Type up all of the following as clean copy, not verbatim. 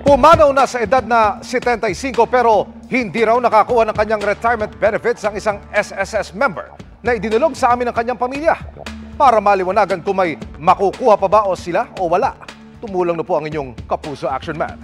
Pumanaw na sa edad na 75 pero hindi raw nakakuha ng kanyang retirement benefits ang isang SSS member na idinulog sa amin ng kanyang pamilya. Para maliwanagan kung may makukuha pa ba o sila o wala, tumulong na po ang inyong Kapuso Action Man.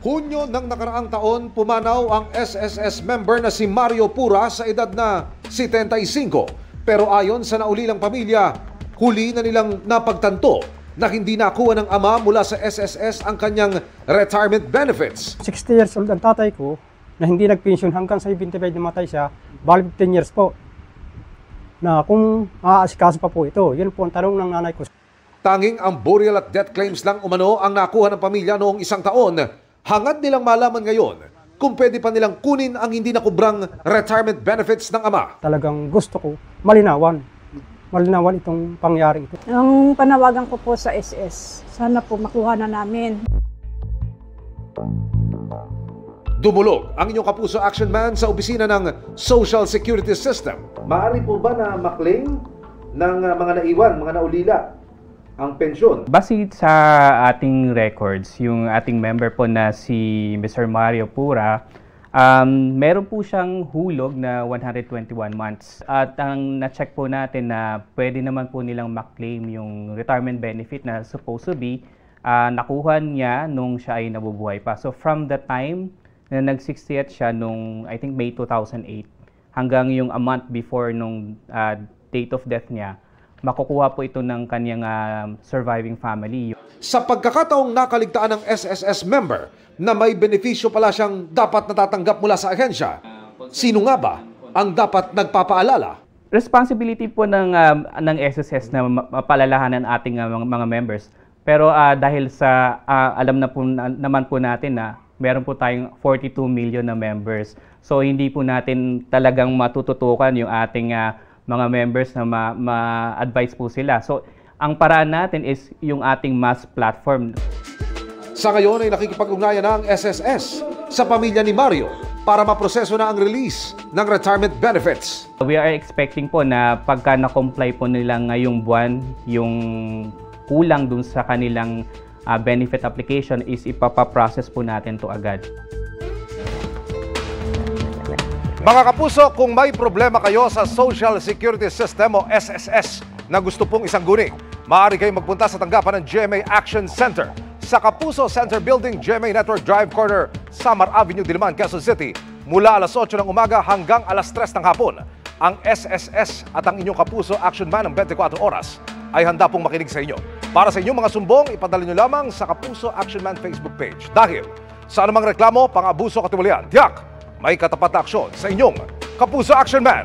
Hunyo ng nakaraang taon, pumanaw ang SSS member na si Mario Pura sa edad na 75. Pero ayon sa naulilang pamilya, huli na nilang napagtanto na hindi nakuha ng ama mula sa SSS ang kanyang retirement benefits. 60 years old ang tatay ko na hindi nagpensyon hanggang sa 75 namatay siya, bali 10 years po. Na kung maaasikaso pa po ito, yun po ang tanong ng nanay ko. Tanging ang burial at death claims lang umano ang nakuha ng pamilya noong isang taon. Hangad nilang malaman ngayon kung pwede pa nilang kunin ang hindi nakubrang retirement benefits ng ama. Talagang gusto ko malinawan itong pangyaring ito. Ang panawagan ko po sa SS, sana po makuha na namin. Dumulog ang inyong Kapuso Action Man sa opisina ng Social Security System. Maaari po ba na maklaim ng mga naiwan, mga naulila ang pensyon? Base sa ating records, yung ating member po na si Mr. Mario Pura, meron po siyang hulog na 121 months. At ang na-check po natin na pwede naman po nilang maklaim yung retirement benefit na supposed to be nakuha niya nung siya ay nabubuhay pa. So from the time na nag-68 siya nung I think May 2008 hanggang yung a month before nung date of death niya, makukuha po ito ng kanyang surviving family. Sa pagkakataong nakaligtaan ng SSS member na may benepisyo pala siyang dapat natatanggap mula sa ahensya, sino nga ba ang dapat nagpapaalala? Responsibility po ng SSS na mapalalahanan ating mga members. Pero dahil sa alam na po naman po natin na meron po tayong 42 million na members. So hindi po natin talagang matututukan yung ating mga members na ma-advise po sila. So, ang paraan natin is yung ating mass platform. Sa ngayon ay nakikipag-ugnayan na ang SSS sa pamilya ni Mario para maproseso na ang release ng retirement benefits. We are expecting po na pagka na-comply po nila ngayong buwan, yung kulang dun sa kanilang benefit application is ipapaprocess po natin to agad. Mga kapuso, kung may problema kayo sa Social Security System o SSS na gusto pong isang guning, maaari kayong magpunta sa tanggapan ng GMA Action Center sa Kapuso Center Building, GMA Network Drive Corner, Samar Avenue, Diliman, Quezon City mula alas 8 ng umaga hanggang alas 3 ng hapon. Ang SSS at ang inyong Kapuso Action Man ng 24 oras ay handa pong makinig sa inyo. Para sa inyong mga sumbong, ipadala nyo lamang sa Kapuso Action Man Facebook page. Dahil sa anumang reklamo, pang-abuso, katiwalian, tiyak! May katapat na aksyon sa inyong Kapuso Action Man.